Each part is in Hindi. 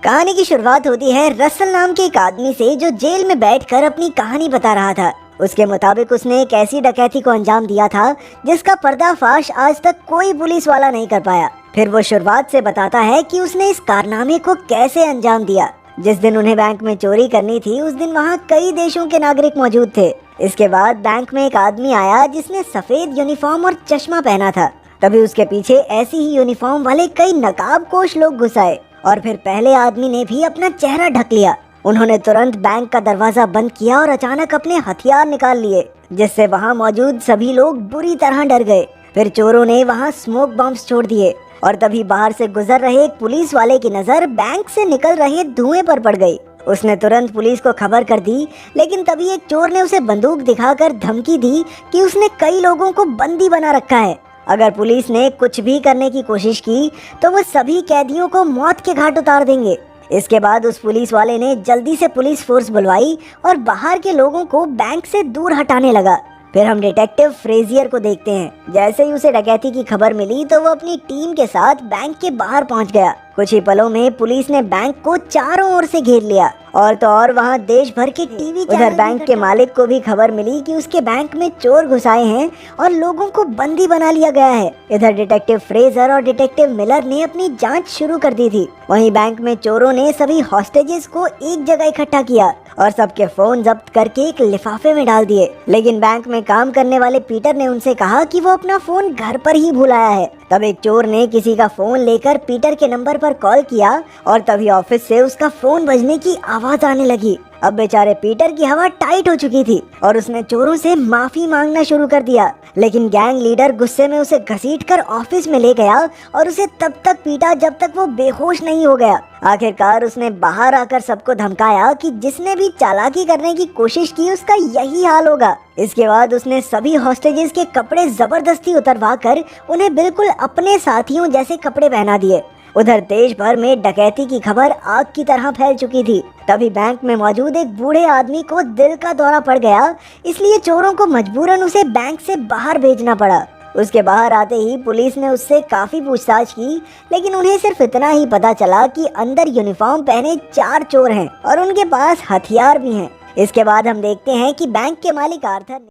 कहानी की शुरुआत होती है रसल नाम के एक आदमी से जो जेल में बैठकर अपनी कहानी बता रहा था। उसके मुताबिक उसने एक ऐसी डकैती को अंजाम दिया था जिसका पर्दाफाश आज तक कोई पुलिस वाला नहीं कर पाया। फिर वो शुरुआत से बताता है कि उसने इस कारनामे को कैसे अंजाम दिया। जिस दिन उन्हें बैंक में चोरी करनी थी उस दिन वहाँ कई देशों के नागरिक मौजूद थे। इसके बाद बैंक में एक आदमी आया जिसने सफेद यूनिफॉर्म और चश्मा पहना था। तभी उसके पीछे ऐसी ही यूनिफॉर्म वाले कई नकाबपोश लोग घुस आए और फिर पहले आदमी ने भी अपना चेहरा ढक लिया। उन्होंने तुरंत बैंक का दरवाजा बंद किया और अचानक अपने हथियार निकाल लिए, जिससे वहां मौजूद सभी लोग बुरी तरह डर गए। फिर चोरों ने वहां स्मोक बम्स छोड़ दिए और तभी बाहर से गुजर रहे एक पुलिस वाले की नजर बैंक से निकल रहे धुएं पर पड़ गई। उसने तुरंत पुलिस को खबर कर दी, लेकिन तभी एक चोर ने उसे बंदूक दिखाकर धमकी दी कि उसने कई लोगों को बंदी बना रखा है। अगर पुलिस ने कुछ भी करने की कोशिश की तो वो सभी कैदियों को मौत के घाट उतार देंगे। इसके बाद उस पुलिस वाले ने जल्दी से पुलिस फोर्स बुलवाई और बाहर के लोगों को बैंक से दूर हटाने लगा। फिर हम डिटेक्टिव फ्रेजियर को देखते हैं। जैसे ही उसे डकैती की खबर मिली तो वो अपनी टीम के साथ बैंक के बाहर पहुंच गया। कुछ ही पलों में पुलिस ने बैंक को चारों ओर से घेर लिया और तो और वहाँ देश भर के टीवी उधर बैंक के मालिक को भी खबर मिली कि उसके बैंक में चोर घुस आए हैं और लोगों को बंदी बना लिया गया है। इधर डिटेक्टिव फ्रेजर और डिटेक्टिव मिलर ने अपनी जांच शुरू कर दी थी। वहीं बैंक में चोरों ने सभी हॉस्टेजेस को एक जगह इकट्ठा किया और सबके फोन जब्त करके एक लिफाफे में डाल दिए। लेकिन बैंक में काम करने वाले पीटर ने उनसे कहा कि वो अपना फोन घर पर ही भूल आया है। तब एक चोर ने किसी का फोन लेकर पीटर के नंबर पर कॉल किया और तभी ऑफिस से उसका फोन बजने की आवाज आने लगी। अब बेचारे पीटर की हवा टाइट हो चुकी थी और उसने चोरों से माफी मांगना शुरू कर दिया। लेकिन गैंग लीडर गुस्से में उसे घसीटकर ऑफिस में ले गया और उसे तब तक पीटा जब तक वो बेहोश नहीं हो गया। आखिरकार उसने बाहर आकर सबको धमकाया कि जिसने भी चालाकी करने की कोशिश की उसका यही हाल होगा। इसके बाद उसने सभी हॉस्टेजेस के कपड़े जबरदस्ती उतरवा कर उन्हें बिल्कुल अपने साथियों जैसे कपड़े पहना दिए। उधर देश भर में डकैती की खबर आग की तरह फैल चुकी थी। तभी बैंक में मौजूद एक बूढ़े आदमी को दिल का दौरा पड़ गया, इसलिए चोरों को मजबूरन उसे बैंक से बाहर भेजना पड़ा। उसके बाहर आते ही पुलिस ने उससे काफी पूछताछ की, लेकिन उन्हें सिर्फ इतना ही पता चला कि अंदर यूनिफॉर्म पहने 4 चोर हैं और उनके पास हथियार भी हैं। इसके बाद हम देखते हैं कि बैंक के मालिक आर्थर ने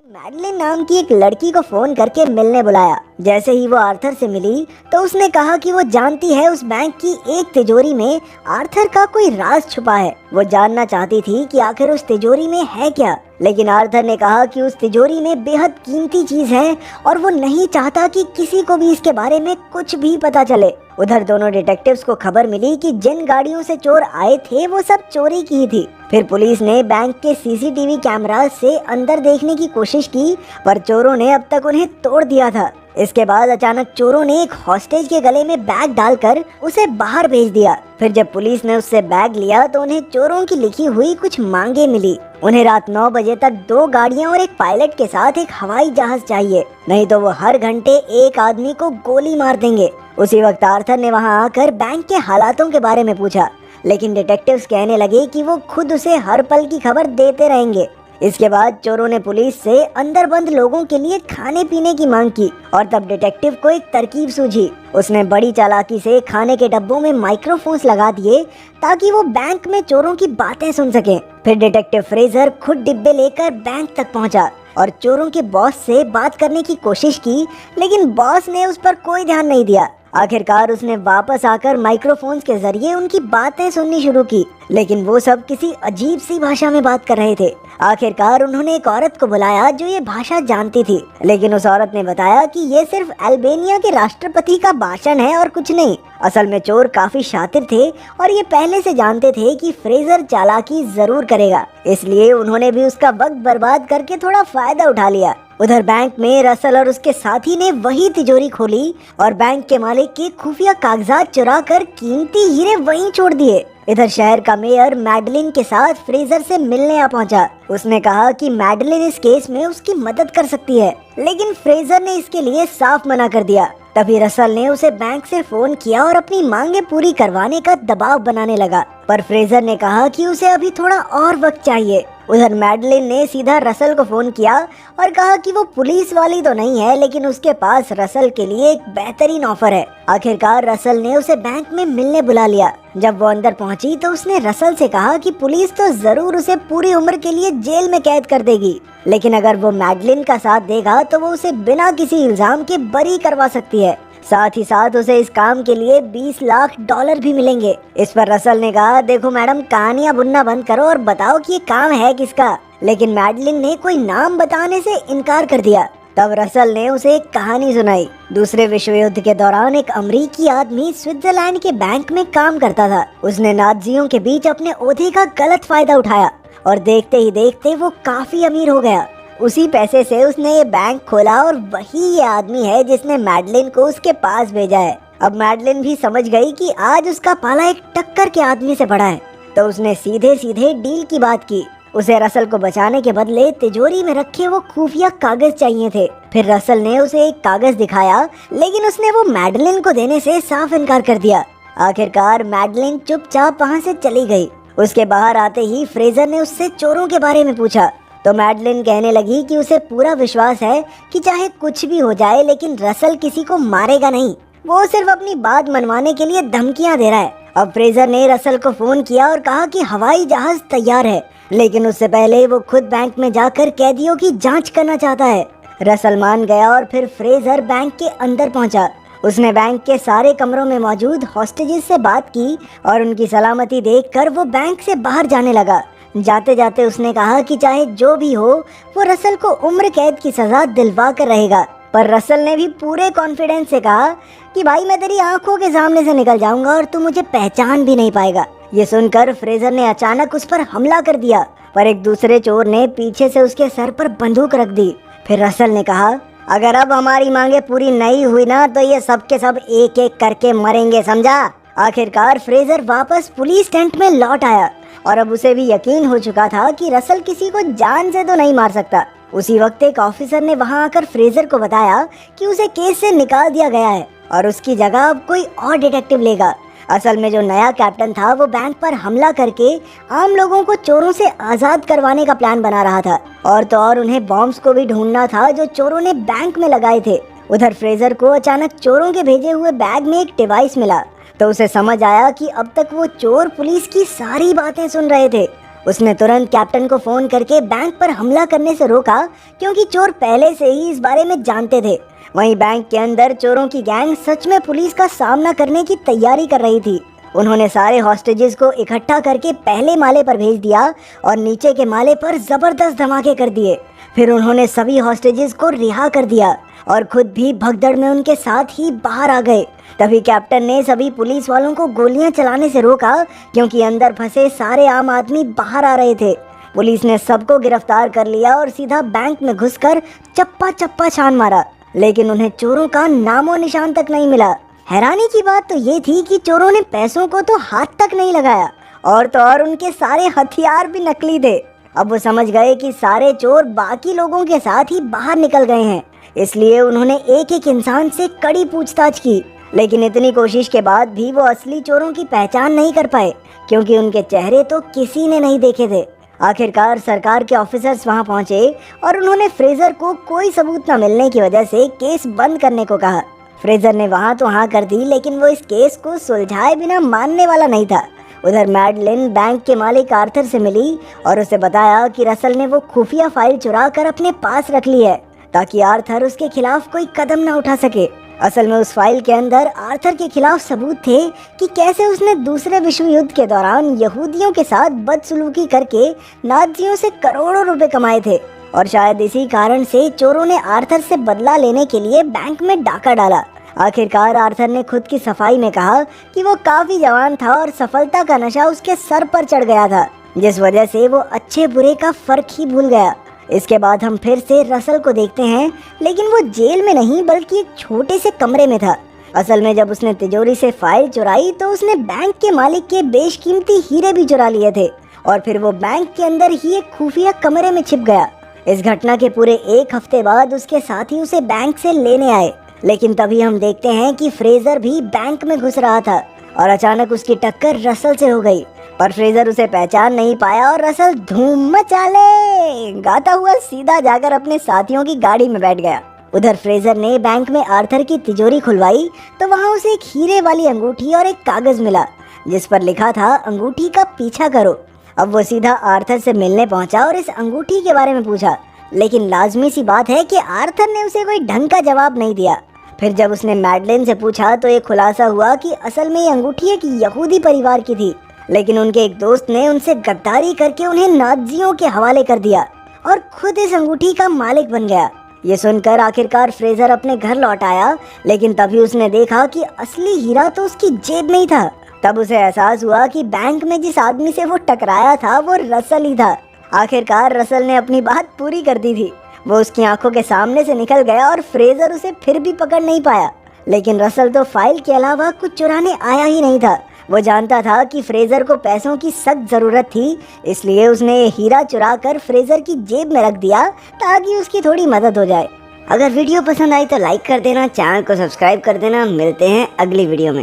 मैडलिन नाम की एक लड़की को फोन करके मिलने बुलाया। जैसे ही वो आर्थर से मिली तो उसने कहा कि वो जानती है उस बैंक की एक तिजोरी में आर्थर का कोई राज छुपा है। वो जानना चाहती थी कि आखिर उस तिजोरी में है क्या, लेकिन आर्थर ने कहा कि उस तिजोरी में बेहद कीमती चीज है और वो नहीं चाहता कि किसी को भी इसके बारे में कुछ भी पता चले। उधर दोनों डिटेक्टिव्स को खबर मिली कि जिन गाड़ियों से चोर आए थे वो सब चोरी की थी। फिर पुलिस ने बैंक के सीसीटीवी कैमरा से अंदर देखने की कोशिश की, पर चोरों ने अब तक उन्हें तोड़ दिया था। इसके बाद अचानक चोरों ने एक हॉस्टेज के गले में बैग डालकर उसे बाहर भेज दिया। फिर जब पुलिस ने उससे बैग लिया तो उन्हें चोरों की लिखी हुई कुछ मांगे मिली। उन्हें रात 9 बजे तक 2 गाड़ियां और एक पायलट के साथ एक हवाई जहाज चाहिए, नहीं तो वो हर घंटे एक आदमी को गोली मार देंगे। उसी वक्त आर्थर ने वहां आकर बैंक के हालातों के बारे में पूछा, लेकिन डिटेक्टिव्स कहने लगे कि वो खुद उसे हर पल की खबर देते रहेंगे। इसके बाद चोरों ने पुलिस से अंदर बंद लोगों के लिए खाने पीने की मांग की और तब डिटेक्टिव को एक तरकीब सूझी। उसने बड़ी चालाकी से खाने के डब्बों में माइक्रोफोन्स लगा दिए ताकि वो बैंक में चोरों की बातें सुन सकें। फिर डिटेक्टिव फ्रेजर खुद डिब्बे लेकर बैंक तक पहुंचा और चोरों के बॉस से बात करने की कोशिश की, लेकिन बॉस ने उस पर कोई ध्यान नहीं दिया। आखिरकार उसने वापस आकर माइक्रोफोन्स के जरिए उनकी बातें सुननी शुरू की, लेकिन वो सब किसी अजीब सी भाषा में बात कर रहे थे। आखिरकार उन्होंने एक औरत को बुलाया जो ये भाषा जानती थी, लेकिन उस औरत ने बताया कि ये सिर्फ अल्बानिया के राष्ट्रपति का भाषण है और कुछ नहीं। असल में चोर काफी शातिर थे और ये पहले से जानते थे कि फ्रेजर चालाकी जरूर करेगा, इसलिए उन्होंने भी उसका वक्त बर्बाद करके थोड़ा फायदा उठा लिया। उधर बैंक में रसल और उसके साथी ने वही तिजोरी खोली और बैंक के मालिक के खुफिया कागजात चुरा कर कीमती हीरे वहीं छोड़ दिए। इधर शहर का मेयर मैडलिन के साथ फ्रेजर से मिलने आ पहुंचा। उसने कहा कि मैडलिन इस केस में उसकी मदद कर सकती है, लेकिन फ्रेजर ने इसके लिए साफ मना कर दिया। तभी रसल ने उसे बैंक से फोन किया और अपनी मांगे पूरी करवाने का दबाव बनाने लगा, पर फ्रेजर ने कहा कि उसे अभी थोड़ा और वक्त चाहिए। उधर मैडलिन ने सीधा रसल को फोन किया और कहा कि वो पुलिस वाली तो नहीं है, लेकिन उसके पास रसल के लिए एक बेहतरीन ऑफर है। आखिरकार रसल ने उसे बैंक में मिलने बुला लिया। जब वो अंदर पहुंची तो उसने रसल से कहा कि पुलिस तो जरूर उसे पूरी उम्र के लिए जेल में कैद कर देगी, लेकिन अगर वो मैडलिन का साथ देगा तो वो उसे बिना किसी इल्जाम के बरी करवा सकती है। साथ ही साथ उसे इस काम के लिए 20 लाख डॉलर भी मिलेंगे। इस पर रसल ने कहा, देखो मैडम, कहानियां बुनना बंद करो और बताओ कि ये काम है किसका। लेकिन मैडलिन ने कोई नाम बताने से इनकार कर दिया। तब रसल ने उसे एक कहानी सुनाई। दूसरे विश्व युद्ध के दौरान एक अमेरिकी आदमी स्विट्जरलैंड के बैंक में काम करता था। उसने नाज़ियों के बीच अपने ओहदे का गलत फायदा उठाया और देखते ही देखते वो काफी अमीर हो गया। उसी पैसे से उसने ये बैंक खोला और वही ये आदमी है जिसने मैडलिन को उसके पास भेजा है। अब मैडलिन भी समझ गई कि आज उसका पाला एक टक्कर के आदमी से पड़ा है, तो उसने सीधे सीधे डील की बात की। उसे रसल को बचाने के बदले तिजोरी में रखे वो खुफिया कागज चाहिए थे। फिर रसल ने उसे एक कागज दिखाया, लेकिन उसने वो मैडलिन को देने से साफ इनकार कर दिया। आखिरकार मैडलिन चुपचाप वहाँ से चली गई। उसके बाहर आते ही फ्रेजर ने उससे चोरों के बारे में पूछा, तो मैडलिन कहने लगी कि उसे पूरा विश्वास है कि चाहे कुछ भी हो जाए लेकिन रसल किसी को मारेगा नहीं, वो सिर्फ अपनी बात मनवाने के लिए धमकियां दे रहा है। अब फ्रेजर ने रसल को फोन किया और कहा कि हवाई जहाज तैयार है, लेकिन उससे पहले वो खुद बैंक में जाकर कैदियों की जांच करना चाहता है। रसल मान गया और फिर फ्रेजर बैंक के अंदर पहुंचा। उसने बैंक के सारे कमरों में मौजूद हॉस्टेजेस से बात की और उनकी सलामती देखकर वो बैंक से बाहर जाने लगा। जाते जाते उसने कहा कि चाहे जो भी हो वो रसल को उम्र कैद की सजा दिलवा कर रहेगा। पर रसल ने भी पूरे कॉन्फिडेंस से कहा कि भाई मैं तेरी आंखों के सामने से निकल जाऊंगा और तू मुझे पहचान भी नहीं पाएगा। ये सुनकर फ्रेजर ने अचानक उस पर हमला कर दिया, पर एक दूसरे चोर ने पीछे से उसके सर पर बंदूक रख दी। फिर रसल ने कहा, अगर अब हमारी मांगे पूरी नहीं हुई ना तो ये सब के सब एक एक करके मरेंगे, समझा। आखिरकार फ्रेजर वापस पुलिस टेंट में लौट आया और अब उसे भी यकीन हो चुका था कि रसल किसी को जान से तो नहीं मार सकता। उसी वक्त एक ऑफिसर ने वहां आकर फ्रेजर को बताया कि उसे केस से निकाल दिया गया है और उसकी जगह अब कोई और डिटेक्टिव लेगा। असल में जो नया कैप्टन था वो बैंक पर हमला करके आम लोगों को चोरों से आजाद करवाने का प्लान बना रहा था, और तो और उन्हें बॉम्ब्स को भी ढूंढना था जो चोरों ने बैंक में लगाए थे। उधर फ्रेजर को अचानक चोरों के भेजे हुए बैग में एक डिवाइस मिला, तो उसे समझ आया कि अब तक वो चोर पुलिस की सारी बातें सुन रहे थे। उसने तुरंत कैप्टन को फोन करके बैंक पर हमला करने से रोका, क्योंकि चोर पहले से ही इस बारे में जानते थे। वहीं बैंक के अंदर चोरों की गैंग सच में पुलिस का सामना करने की तैयारी कर रही थी। उन्होंने सारे हॉस्टेजेस को इकट्ठा करके पहले माले पर भेज दिया और नीचे के माले पर जबरदस्त धमाके कर दिए। फिर उन्होंने सभी हॉस्टेजेस को रिहा कर दिया और खुद भी भगदड़ में उनके साथ ही बाहर आ गए। तभी कैप्टन ने सभी पुलिस वालों को गोलियां चलाने से रोका, क्योंकि अंदर फंसे सारे आम आदमी बाहर आ रहे थे। पुलिस ने सबको गिरफ्तार कर लिया और सीधा बैंक में घुसकर चप्पा चप्पा छान मारा, लेकिन उन्हें चोरों का नामो निशान तक नहीं मिला। हैरानी की बात तो ये थी कि चोरों ने पैसों को तो हाथ तक नहीं लगाया, और तो और उनके सारे हथियार भी नकली थे। अब वो समझ गए कि सारे चोर बाकी लोगों के साथ ही बाहर निकल गए हैं, इसलिए उन्होंने एक एक इंसान से कड़ी पूछताछ की। लेकिन इतनी कोशिश के बाद भी वो असली चोरों की पहचान नहीं कर पाए, क्योंकि उनके चेहरे तो किसी ने नहीं देखे थे। आखिरकार सरकार के ऑफिसर्स वहां पहुंचे और उन्होंने फ्रेजर को कोई सबूत न मिलने की वजह से केस बंद करने को कहा। फ्रेजर ने वहां तो हाँ कर दी, लेकिन वो इस केस को सुलझाए बिना मानने वाला नहीं था। उधर मैडलिन बैंक के मालिक आर्थर से मिली और उसे बताया कि रसल ने वो खुफिया फाइल चुरा कर अपने पास रख ली है, ताकि आर्थर उसके खिलाफ कोई कदम न उठा सके। असल में उस फाइल के अंदर आर्थर के खिलाफ सबूत थे कि कैसे उसने दूसरे विश्व युद्ध के दौरान यहूदियों के साथ बदसलूकी करके नाज़ियों से करोड़ों रुपए कमाए थे, और शायद इसी कारण से चोरों ने आर्थर से बदला लेने के लिए बैंक में डाका डाला। आखिरकार आर्थर ने खुद की सफाई में कहा कि वो काफी जवान था और सफलता का नशा उसके सर पर चढ़ गया था, जिस वजह से वो अच्छे बुरे का फर्क ही भूल गया। इसके बाद हम फिर से रसल को देखते हैं, लेकिन वो जेल में नहीं बल्कि एक छोटे से कमरे में था। असल में जब उसने तिजोरी से फाइल चुराई तो उसने बैंक के मालिक के बेशकीमती हीरे भी चुरा लिए थे, और फिर वो बैंक के अंदर ही एक खुफिया कमरे में छिप गया। इस घटना के पूरे एक हफ्ते बाद उसके साथी उसे बैंक से लेने आए, लेकिन तभी हम देखते हैं कि फ्रेजर भी बैंक में घुस रहा था और अचानक उसकी टक्कर रसल से हो गई। और फ्रेजर उसे पहचान नहीं पाया और रसल धूम मचा ले गाता हुआ सीधा जाकर अपने साथियों की गाड़ी में बैठ गया। उधर फ्रेजर ने बैंक में आर्थर की तिजोरी खुलवाई तो वहाँ उसे एक हीरे वाली अंगूठी और एक कागज मिला जिस पर लिखा था अंगूठी का पीछा करो। अब वो सीधा आर्थर से मिलने पहुंचा और इस अंगूठी के बारे में पूछा, लेकिन लाजमी सी बात है कि आर्थर ने उसे कोई ढंग का जवाब नहीं दिया। फिर जब उसने मैडलिन से पूछा तो ये खुलासा हुआ कि असल में ये अंगूठी एक यहूदी परिवार की थी, लेकिन उनके एक दोस्त ने उनसे गद्दारी करके उन्हें नाज़ियों के हवाले कर दिया और खुद इस अंगूठी का मालिक बन गया। ये सुनकर आखिरकार फ्रेजर अपने घर लौट आया, लेकिन तभी उसने देखा कि असली हीरा तो उसकी जेब में ही था। तब उसे एहसास हुआ कि बैंक में जिस आदमी से वो टकराया था वो रसल ही था। आखिरकार रसल ने अपनी बात पूरी कर दी थी। वो उसकी आंखों के सामने से निकल गया और फ्रेजर उसे फिर भी पकड़ नहीं पाया। लेकिन रसल तो फाइल के अलावा कुछ चुराने आया ही नहीं था। वो जानता था कि फ्रेजर को पैसों की सख्त ज़रूरत थी, इसलिए उसने ये हीरा चुरा कर फ्रेजर की जेब में रख दिया ताकि उसकी थोड़ी मदद हो जाए। अगर वीडियो पसंद आई तो लाइक कर देना, चैनल को सब्सक्राइब कर देना। मिलते हैं अगली वीडियो में।